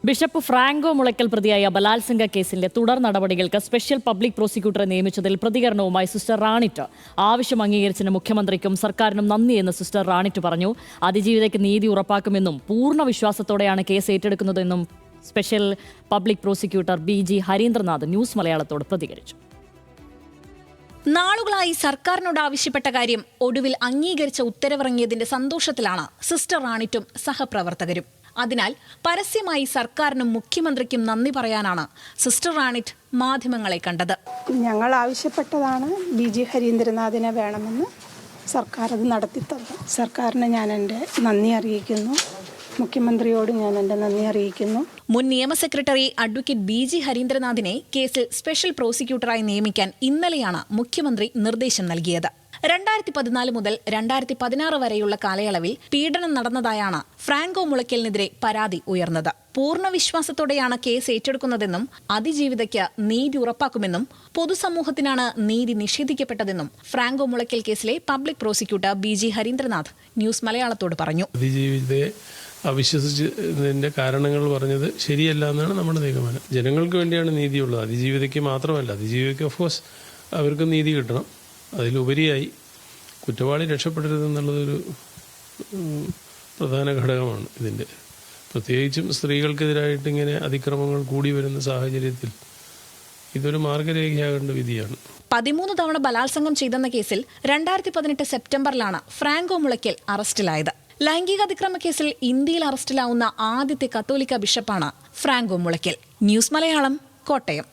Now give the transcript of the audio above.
Bishop Franco Mulakkal പ്രതിയായ ബലാത്സംഗ കേസിന്റെ തുടർ നടപടികൾക്ക് സ്പെഷ്യൽ പബ്ലിക് പ്രോസിക്യൂട്ടറെ നിയമിച്ചതിൽ പ്രതികരണവുമായി സിസ്റ്റർ റാണിറ്റ് ആവശ്യം അംഗീകരിച്ചതിന് മുഖ്യമന്ത്രിക്കും സർക്കാരിനും നന്ദിയെന്ന് സിസ്റ്റർ റാണിറ്റ് പറഞ്ഞു. അതിജീവിതയ്ക്ക് നീതി ഉറപ്പാക്കുമെന്നും പൂർണ്ണ വിശ്വാസത്തോടെയാണ് കേസ് ഏറ്റെടുക്കുന്നതെന്നും special public prosecutor BG Harindranath news മലയാളത്തോട് പ്രതികരിച്ചു. നാളുകളായി സർക്കാരിനോട് ആവശ്യപ്പെട്ട കാര്യം ഒടുവിൽ അംഗീകരിച്ച ഉത്തരവിറങ്ങിയതിന്റെ സന്തോഷത്തിലാണ് സിസ്റ്റർ റാണിറ്റും സഹപ്രവർത്തകരും. അതിനാൽ പരസ്യമായി സർക്കാരിനും മുഖ്യമന്ത്രിക്കും നന്ദി പറയാനാണ് സിസ്റ്റർ റാണിറ്റ് മാധ്യമങ്ങളെ കണ്ടത്. ഞങ്ങൾ ആവശ്യപ്പെട്ടതാണ് BG ഹരീന്ദ്രനാഥിനെ വേണമെന്ന്. സർക്കാർ അത് നടത്തിത്തന്നു. സർക്കാരിന് ഞാൻ എൻ്റെ നന്ദി അറിയിക്കുന്നു. മുഖ്യമന്ത്രിയോട് ഞാൻ എൻ്റെ നന്ദി അറിയിക്കുന്നു. മുൻ നിയമ സെക്രട്ടറി അഡ്വക്കേറ്റ് BG ഹരീന്ദ്രനാഥിനെ കേസിൽ സ്പെഷ്യൽ പ്രോസിക്യൂട്ടറായി നിയമിക്കാൻ ഇന്നലെയാണ് മുഖ്യമന്ത്രി നിർദ്ദേശം നൽകിയത്. 2014 മുതൽ 2016 വരെയുള്ള കാലയളവിൽ പീഡനം നടന്നതായാണ് ഫ്രാങ്കോ മുളയ്ക്കലിനെതിരെ പരാതി ഉയർന്നത്. പൂർണ്ണ വിശ്വാസത്തോടെയാണ് കേസ് ഏറ്റെടുക്കുന്നതെന്നും അതിജീവിതയ്ക്ക് നീതി ഉറപ്പാക്കുമെന്നും പൊതുസമൂഹത്തിനാണ് നീതി നിഷേധിക്കപ്പെട്ടതെന്നും ഫ്രാങ്കോ മുളയ്ക്കൽ കേസിലെ public prosecutor BG Harindranath news മലയാളത്തോട് പറഞ്ഞു. അവിശ്വസിച്ചതിൻ്റെ കാരണങ്ങൾ പറഞ്ഞത് ശരിയല്ല എന്നാണ് നമ്മുടെ നിഗമനം. ജനങ്ങൾക്ക് വേണ്ടിയാണ് നീതിയുള്ളത്, അതിജീവിതയ്ക്ക് മാത്രമല്ല. അതിജീവിതയ്ക്ക് ഓഫ്കോഴ്സ് അവർക്ക് നീതി കിട്ടണം. അതിലുപരിയായി കുറ്റവാളി രക്ഷപ്പെടരുതെന്നുള്ളതൊരു പ്രധാന ഘടകമാണ് ഇതിൻ്റെ. പ്രത്യേകിച്ചും സ്ത്രീകൾക്കെതിരായിട്ട് ഇങ്ങനെ അതിക്രമങ്ങൾ കൂടി വരുന്ന സാഹചര്യത്തിൽ ഇതൊരു മാർഗരേഖയാകേണ്ട വിധിയാണ്. 13 തവണ ബലാത്സംഗം ചെയ്തെന്ന കേസിൽ 2018 സെപ്റ്റംബറിലാണ് ഫ്രാങ്കോ മുളയ്ക്കൽ അറസ്റ്റിലായത്. ലൈംഗിക അതിക്രമ കേസിൽ ഇന്ത്യയിൽ അറസ്റ്റിലാവുന്ന ആദ്യത്തെ കത്തോലിക്ക ബിഷപ്പാണ് ഫ്രാങ്കോ മുളയ്ക്കൽ. ന്യൂസ് മലയാളം, കോട്ടയം.